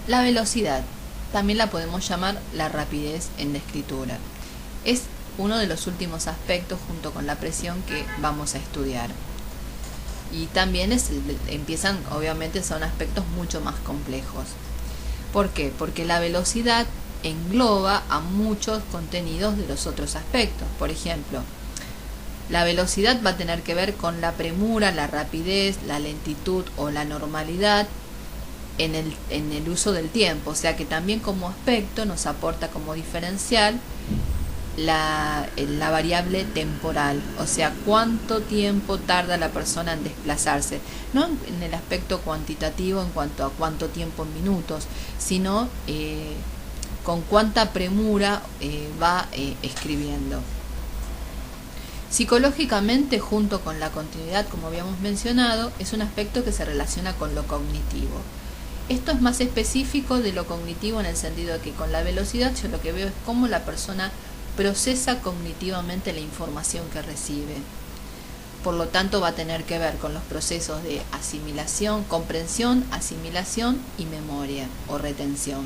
La velocidad, también la podemos llamar la rapidez en la escritura. Es uno de los últimos aspectos junto con la presión que vamos a estudiar. Y también empiezan, obviamente son aspectos mucho más complejos. ¿Por qué? Porque la velocidad engloba a muchos contenidos de los otros aspectos. Por ejemplo, la velocidad va a tener que ver con la premura, la rapidez, la lentitud o la normalidad en el uso del tiempo. O sea que también como aspecto nos aporta como diferencial la variable temporal, o sea, cuánto tiempo tarda la persona en desplazarse, no en el aspecto cuantitativo en cuanto a cuánto tiempo en minutos, sino con cuánta premura va escribiendo. Psicológicamente, junto con la continuidad, como habíamos mencionado, es un aspecto que se relaciona con lo cognitivo. Esto es más específico de lo cognitivo en el sentido de que con la velocidad yo lo que veo es cómo la persona procesa cognitivamente la información que recibe. Por lo tanto, va a tener que ver con los procesos de asimilación, comprensión, asimilación y memoria o retención.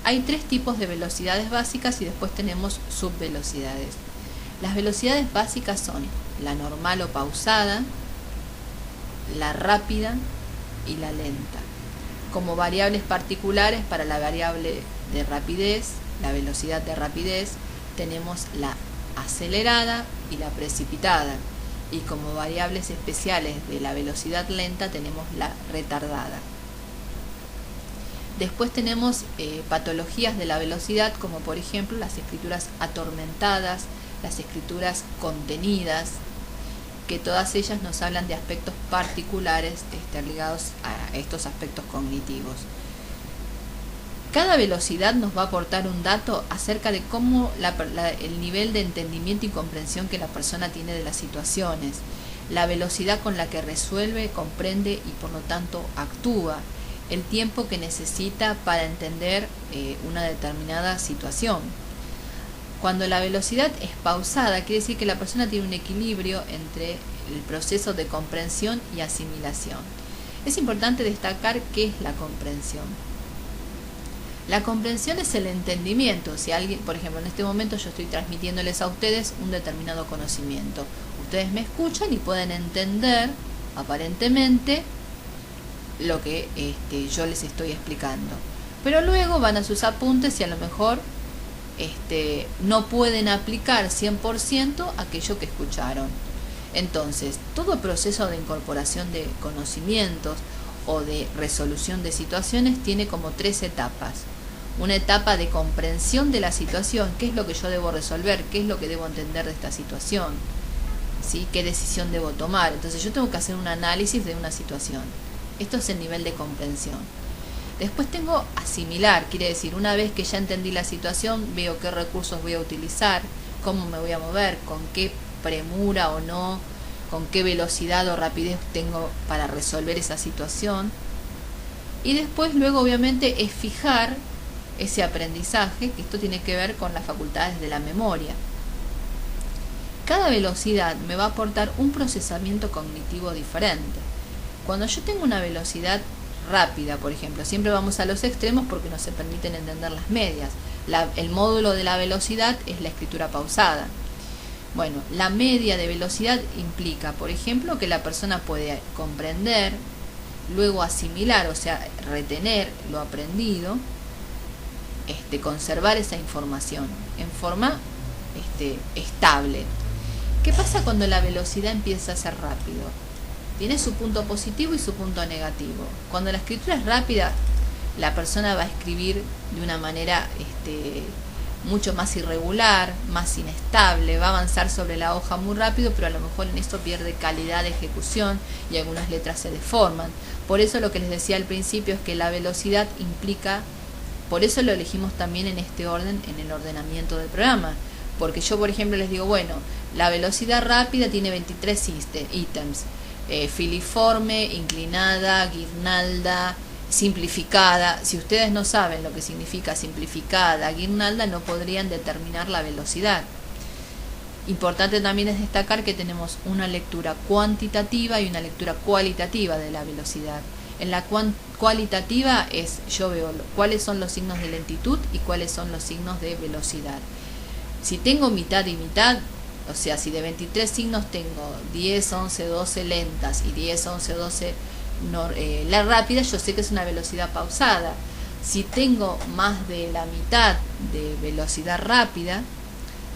Hay 3 tipos de velocidades básicas y después tenemos subvelocidades. Las velocidades básicas son la normal o pausada, la rápida y la lenta. Como variables particulares para la variable de rapidez, la velocidad de rapidez, tenemos la acelerada y la precipitada, y como variables especiales de la velocidad lenta tenemos la retardada. Después tenemos patologías de la velocidad, como por ejemplo las escrituras atormentadas, las escrituras contenidas, que todas ellas nos hablan de aspectos particulares ligados a estos aspectos cognitivos. Cada velocidad nos va a aportar un dato acerca de cómo el nivel de entendimiento y comprensión que la persona tiene de las situaciones, la velocidad con la que resuelve, comprende y por lo tanto actúa, el tiempo que necesita para entender una determinada situación. Cuando la velocidad es pausada, quiere decir que la persona tiene un equilibrio entre el proceso de comprensión y asimilación. Es importante destacar qué es la comprensión. La comprensión es el entendimiento. Si alguien, por ejemplo, en este momento yo estoy transmitiéndoles a ustedes un determinado conocimiento. Ustedes me escuchan y pueden entender, aparentemente, lo que yo les estoy explicando. Pero luego van a sus apuntes y a lo mejor no pueden aplicar 100% aquello que escucharon. Entonces, todo proceso de incorporación de conocimientos o de resolución de situaciones tiene como 3 etapas. Una etapa de comprensión de la situación, qué es lo que yo debo resolver, qué es lo que debo entender de esta situación, ¿sí? ¿Qué decisión debo tomar? Entonces yo tengo que hacer un análisis de una situación. Esto es el nivel de comprensión. Después tengo asimilar, quiere decir, una vez que ya entendí la situación, veo qué recursos voy a utilizar, cómo me voy a mover, con qué premura o no, con qué velocidad o rapidez tengo para resolver esa situación. Y después, luego, obviamente, es fijar ese aprendizaje, que esto tiene que ver con las facultades de la memoria. Cada velocidad me va a aportar un procesamiento cognitivo diferente. Cuando yo tengo una velocidad rápida, por ejemplo, siempre vamos a los extremos porque no se permiten entender las medias. El módulo de la velocidad es la escritura pausada. Bueno, la media de velocidad implica, por ejemplo, que la persona puede comprender, luego asimilar, o sea, retener lo aprendido, conservar esa información en forma estable. ¿Qué pasa cuando la velocidad empieza a ser rápido? Tiene su punto positivo y su punto negativo. Cuando la escritura es rápida, la persona va a escribir de una manera mucho más irregular, más inestable, va a avanzar sobre la hoja muy rápido, pero a lo mejor en esto pierde calidad de ejecución y algunas letras se deforman. Por eso lo que les decía al principio es que la velocidad implica, por eso lo elegimos también en este orden, en el ordenamiento del programa. Porque yo, por ejemplo, les digo, bueno, la velocidad rápida tiene 23 ítems. Filiforme, inclinada, guirnalda, simplificada. Si ustedes no saben lo que significa simplificada, guirnalda, no podrían determinar la velocidad. Importante también es destacar que tenemos una lectura cuantitativa y una lectura cualitativa de la velocidad. En la cualitativa yo veo cuáles son los signos de lentitud y cuáles son los signos de velocidad. Si tengo mitad y mitad, o sea, si de 23 signos tengo 10, 11, 12 lentas y 10, 11, 12 la rápida, yo sé que es una velocidad pausada. Si tengo más de la mitad de velocidad rápida,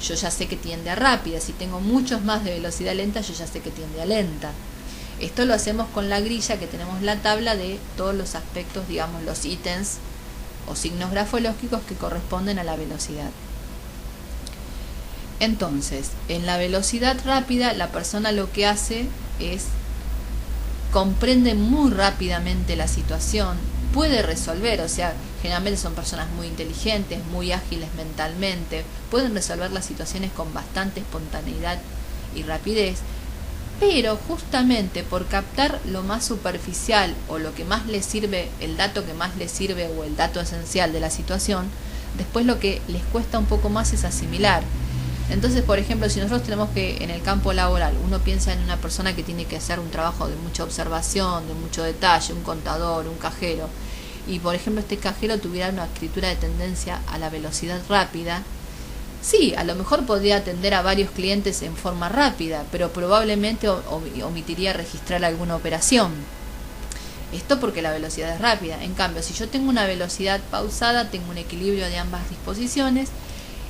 yo ya sé que tiende a rápida. Si tengo muchos más de velocidad lenta, yo ya sé que tiende a lenta. Esto lo hacemos con la grilla, que tenemos la tabla de todos los aspectos, digamos, los ítems o signos grafológicos que corresponden a la velocidad. Entonces, en la velocidad rápida, la persona lo que hace es comprende muy rápidamente la situación, puede resolver, o sea, generalmente son personas muy inteligentes, muy ágiles mentalmente, pueden resolver las situaciones con bastante espontaneidad y rapidez, pero justamente por captar lo más superficial o lo que más les sirve, el dato que más les sirve o el dato esencial de la situación, después lo que les cuesta un poco más es asimilar. Entonces, por ejemplo, si nosotros tenemos que en el campo laboral, uno piensa en una persona que tiene que hacer un trabajo de mucha observación, de mucho detalle, un contador, un cajero, y por ejemplo este cajero tuviera una escritura de tendencia a la velocidad rápida, sí, a lo mejor podría atender a varios clientes en forma rápida, pero probablemente omitiría registrar alguna operación. Esto porque la velocidad es rápida. En cambio, si yo tengo una velocidad pausada, tengo un equilibrio de ambas disposiciones.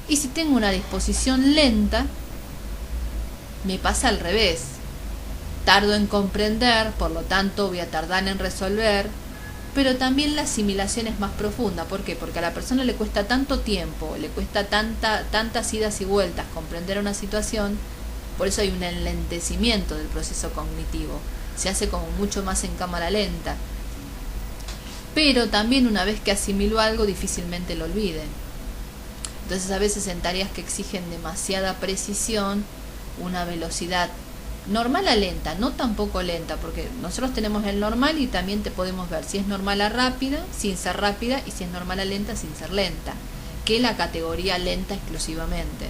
Y si tengo una disposición lenta, me pasa al revés. Tardo en comprender, por lo tanto voy a tardar en resolver, pero también la asimilación es más profunda. ¿Por qué? Porque a la persona le cuesta tanto tiempo, le cuesta tantas idas y vueltas comprender una situación, por eso hay un enlentecimiento del proceso cognitivo. Se hace como mucho más en cámara lenta. Pero también una vez que asimiló algo, difícilmente lo olvide. Entonces a veces en tareas que exigen demasiada precisión, una velocidad normal a lenta, no tampoco lenta, porque nosotros tenemos el normal y también te podemos ver si es normal a rápida, sin ser rápida, y si es normal a lenta, sin ser lenta, que la categoría lenta exclusivamente.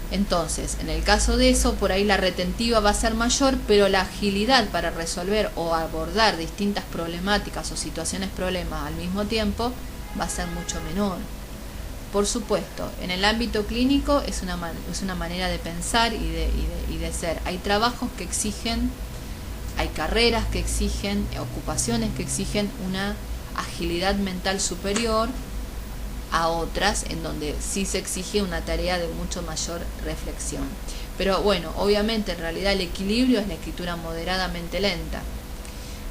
Entonces, en el caso de eso, por ahí la retentiva va a ser mayor, pero la agilidad para resolver o abordar distintas problemáticas o situaciones problemas al mismo tiempo va a ser mucho menor. Por supuesto, en el ámbito clínico es una manera de pensar y de ser. Hay trabajos que exigen, hay carreras que exigen, ocupaciones que exigen una agilidad mental superior a otras en donde sí se exige una tarea de mucho mayor reflexión. Pero bueno, obviamente en realidad el equilibrio es la escritura moderadamente lenta.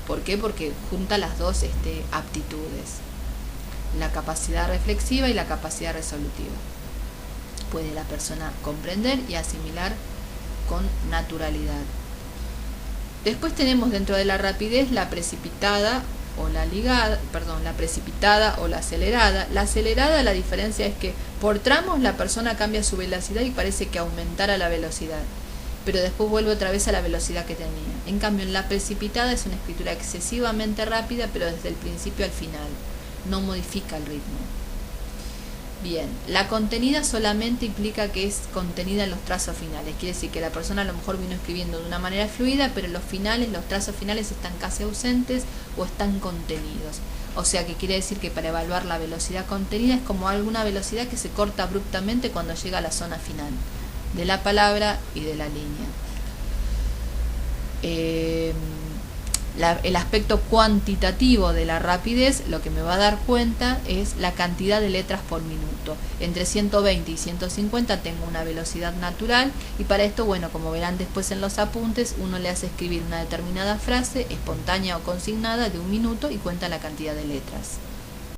¿Por qué? Porque junta las dos aptitudes. La capacidad reflexiva y la capacidad resolutiva. Puede la persona comprender y asimilar con naturalidad. Después tenemos dentro de la rapidez la precipitada o la precipitada o la acelerada. La acelerada, la diferencia es que por tramos la persona cambia su velocidad y parece que aumentara la velocidad, pero después vuelve otra vez a la velocidad que tenía. En cambio, en la precipitada es una escritura excesivamente rápida, pero desde el principio al final. No modifica el ritmo. Bien, la contenida solamente implica que es contenida en los trazos finales. Quiere decir que la persona a lo mejor vino escribiendo de una manera fluida, pero los trazos finales están casi ausentes o están contenidos. O sea que quiere decir que para evaluar la velocidad contenida es como alguna velocidad que se corta abruptamente cuando llega a la zona final de la palabra y de la línea. El aspecto cuantitativo de la rapidez, lo que me va a dar cuenta es la cantidad de letras por minuto. Entre 120 y 150 tengo una velocidad natural y para esto, bueno, como verán después en los apuntes, uno le hace escribir una determinada frase espontánea o consignada de 1 minuto y cuenta la cantidad de letras.